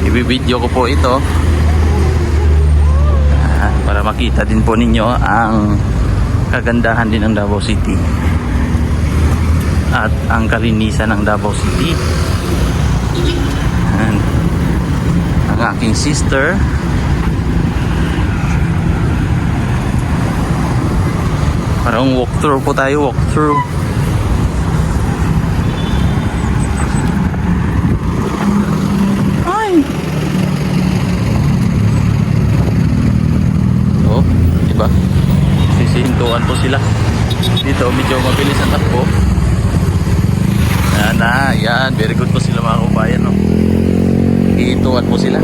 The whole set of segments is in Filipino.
Ibibideo ko po ito para makita din po ninyo ang kagandahan din ng Davao City at ang kalinisan ng Davao City. And ang aking sister, parang walkthrough po tayo, walkthrough. Ay! So, diba? Sisihintuan po sila. Dito, medyo mabilis ang takbo. Yan, very good po sila mga kabayan, no? Ihintuan po sila.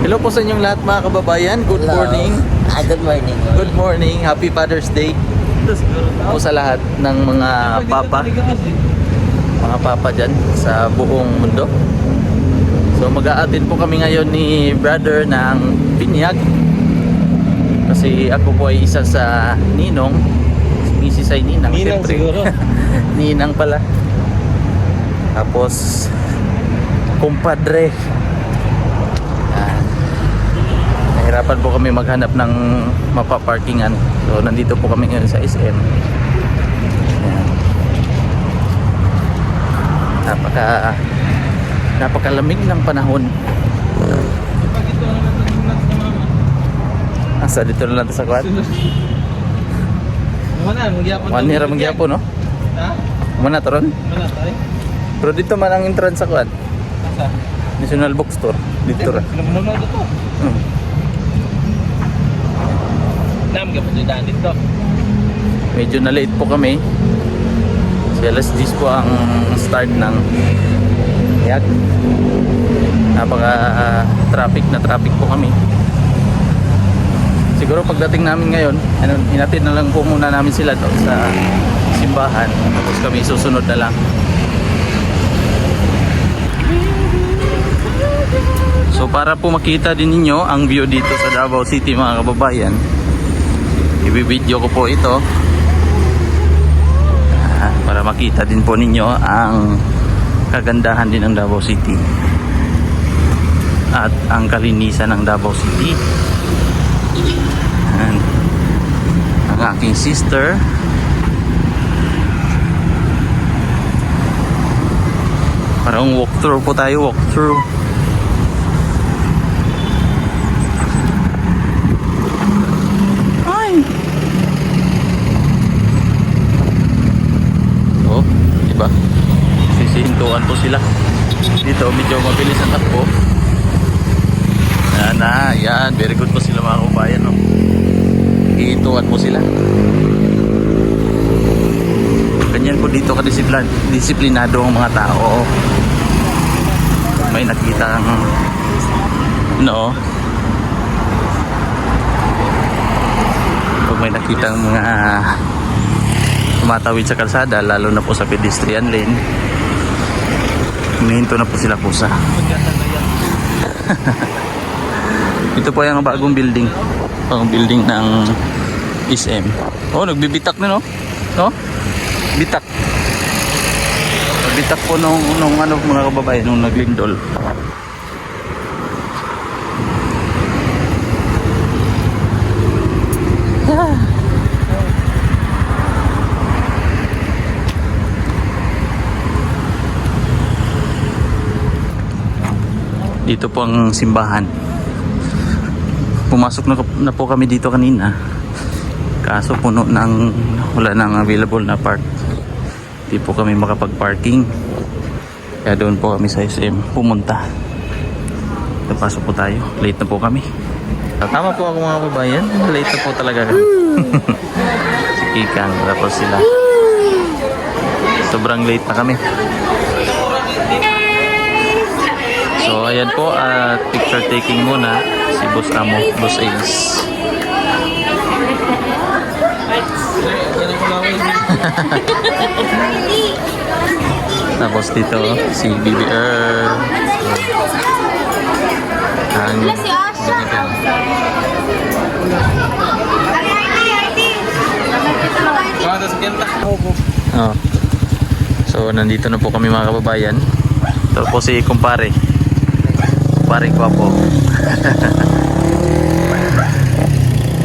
Hello po sa inyong lahat mga kababayan. Good morning. Good morning. Good morning. Happy Father's Day po sa lahat ng mga papa. Mga papa dyan sa buong mundo. So mag-a-attend po kami ngayon ni brother ng binyag. Kasi ako po ay isa sa ninong. Misis ay ninang. Ninang Siyempre. siguro. Ninang pala. Tapos kumpadre. Nahirapan po kami maghanap ng mapaparkingan. So nandito po kami ngayon sa SM. Ayan. Napakalamig ng panahon. Asa dito na lang sa kwan? One year magyapon, no? Ha? Muna to ron? Mana tayo? Pero dito man ang entrance sa kwan. Asa? National Bookstore. Dito ra. Naman ito. Nam ka pa dyan dito. Medyo na late po kami. Kasi alas 10 po ang start ng yak. Napaka traffic na traffic po kami. Siguro pagdating namin ngayon, hinatid na lang po muna namin sila doon sa simbahan. Tapos kami susunod na lang. So para po makita din ninyo ang view dito sa Davao City mga kababayan, ibibideo ko po ito para makita din po ninyo ang kagandahan din ng Davao City at ang kalinisan ng Davao City. And ang aking sister, parang walkthrough po tayo, walkthrough. Diba? Sisihintuan po sila. Dito medyo mabilis ang takbo. Yan, very good po sila mga kabayan, no? Ihintuan po sila. Ganyan po dito disiplinado ang mga tao. May nakita ang pag may nakita ang mga tumatawid sa kalsada, lalo na po sa pedestrian lane, hinihinto na po sila pusa. Ito po yung bagong building, ng SM. Oh, nagbibitak na, no? Bitak po nung mga kababayan nung naglindol. Dito po ang simbahan. Pumasok na po kami dito kanina. Kaso wala nang available na park. Hindi po kami makapag-parking. Kaya doon po kami sa SM pumunta. Napasok po tayo. Late na po kami. Tama po ako mga kababayan. Late na po talaga kami. Si Kikang, tapos sila. Sobrang late na kami. So ayan po, picture taking muna si Boss Amo, Boss Ace. Tapos dito si BBR. Si Asha. sa kenta. Oh. So, nandito na po kami mga kababayan. Ito po si kumpare. Kumpare ko po.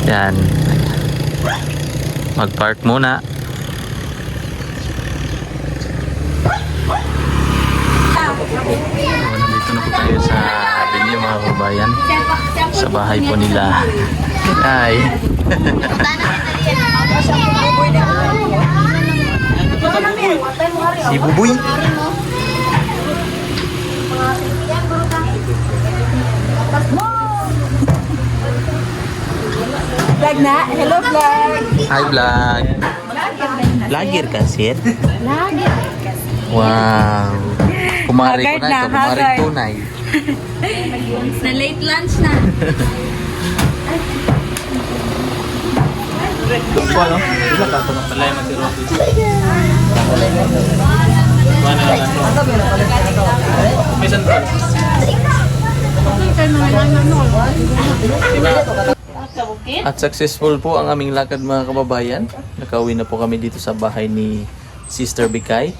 Yan. Mag-park muna. So, nandito na po tayo sa venue mga kababayan. Sa bahay po nila. Hi. Si Buboy. Vlog na? Hello, vlog! Hi vlog. Lager ka, Sid? Lager. Wow. Kumari ko Haggard na na, ito. Kumari haggard. tunay. Na late lunch na. Ano? Isa ka ito. Malay man si Rocky. Mana lang ito. Misan pa. At successful po ang aming lakad mga kababayan. Nakauwi na po kami dito sa bahay ni Sister Bikay.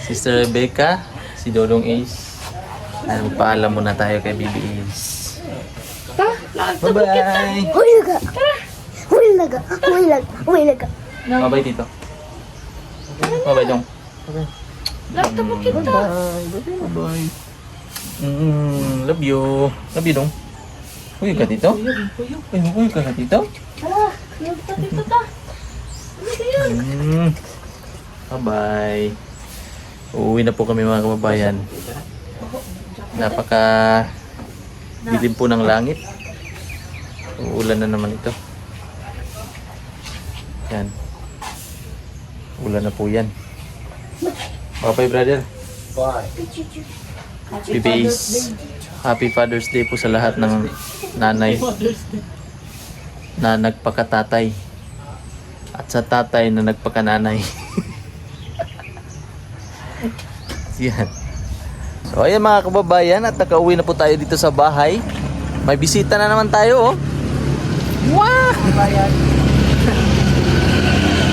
Sister Rebecca, si Dodong Ace. Ay, magpaalam muna tayo kay Bibi Ace. Bye-bye! Uy, laga. Uy, laga. Uy, laga. Uy, laga. Bye-bye dito. Bye-bye dong. Bye-bye. Love you. Love you dong. Uy ka dito? Uy ka dito? Bye-bye. Uuwi na po kami mga kababayan. Napaka dilim po ng langit. Uulan na naman ito. Yan. Ulan na po yan. Bye brother. Bye. Bibis. Happy Father's Day po sa lahat ng nanay na nagpakatatay at sa tatay na nagpakananay. Yan. So ayan mga kababayan, at nakauwi na po tayo dito sa bahay. May bisita na naman tayo, oh. Wow!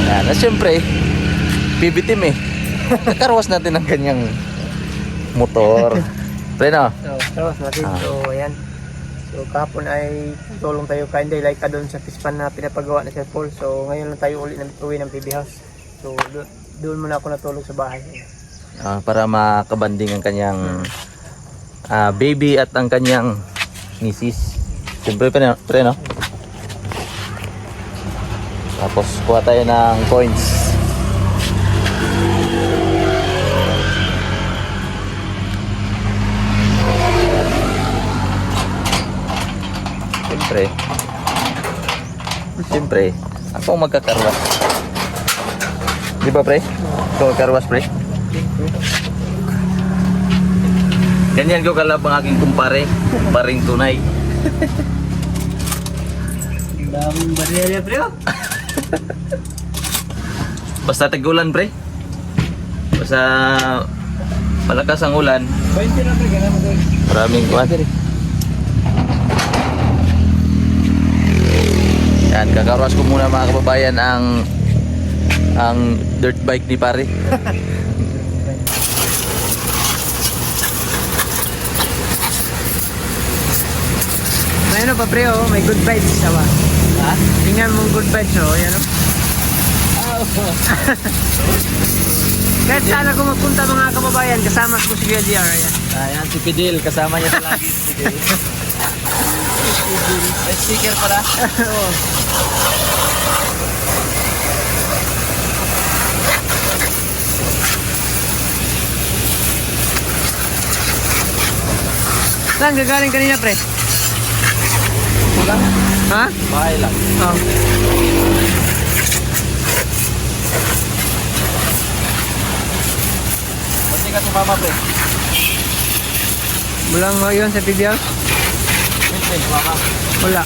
Yan, at syempre bibitim eh. Nakarwas natin ang kanyang motor. Pre no? Tapos natin, so ayan. So kahapon ay tulong tayo kinda like ka doon sa pispan na pinapagawa na Sir Paul. So ngayon lang tayo uwi ng PB House. So doon muna ako natulog sa bahay. Para makabanding ang kanyang baby at ang kanyang misis. Siyempre pre no? Tapos kuha tayo ng coins. Siyempre, ako ang magkakarwas. Di ba pre? Ikaw magkarwas pre? Ganyan ko kalab ang aking kumpare. Kumparing tunay. Daming barya pre. Basta tag-ulan pre. Basta malakas ang ulan. 20 na pre, ganun mo doon. Maraming kuwater eh. Yan, kakarwas ko muna mga kababayan ang dirt bike ni pare. Ayun pa pre, oh, may good vibes siya ba? Ha? Tingnan mo good vibes, oh, ayan oh. Kahit saan ako magpunta mga kababayan, kasama ko si GLDR, ayan. Ayan si Fidel, kasama niya sa lagi si Fidel. May sticker pala. Oo. Saan gagaling kanina pre? Ha? Bahay lang. Oh. Pati ka sumama pre. Walang ngayon sa PBR? Siyempre, sumama. Wala.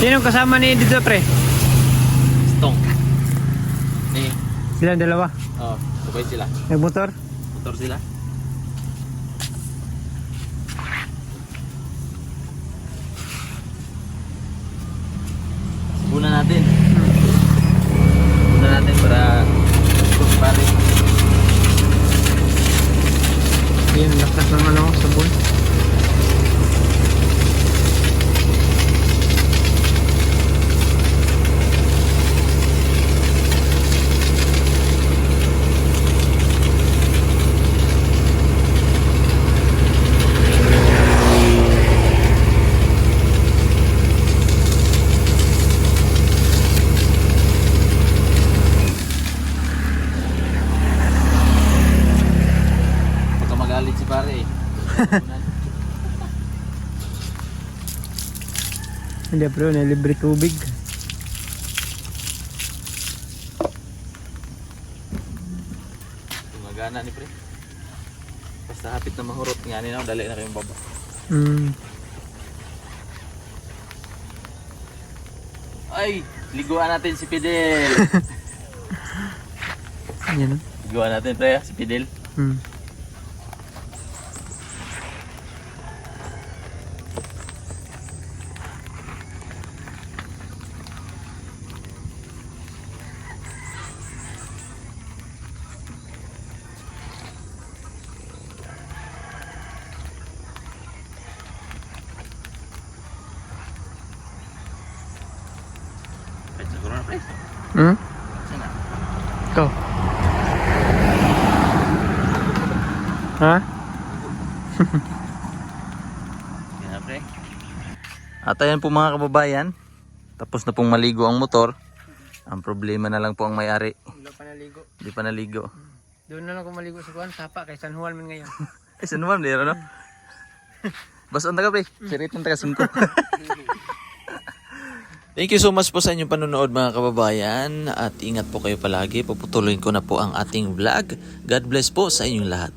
Sino kasama ni dito pre? Stong. Ni. Sila dalawa. Oh, sabay sila. Nagmotor? Motor sila. Subunan natin. Subunan natin para pare. Yan, lakas ng ano, sabon. Baka magalit si pare eh. Hindi bro, libre tubig. Tumagana ni pre. Basta hapit na mahurot nga nila, dali na kayong baba. Ay, liguan natin si Fidel. Yan o. Liguan natin pre, si Fidel. Ay, siguro na pre. Sana. Ikaw. Ha? Sige na pre. At ayan po mga kababayan, tapos na pong maligo ang motor. Ang problema na lang po ang may-ari, Wala pa naligo. hindi pa naligo. Doon na lang kung maligo sa kuwan, sapa kay San Juan man ngayon. Ay, saan naman, no? Basta on taga pre, siritin taga 5. Thank you so much po sa inyong panonood mga kababayan at ingat po kayo palagi. Puputuloyin ko na po ang ating vlog. God bless po sa inyong lahat.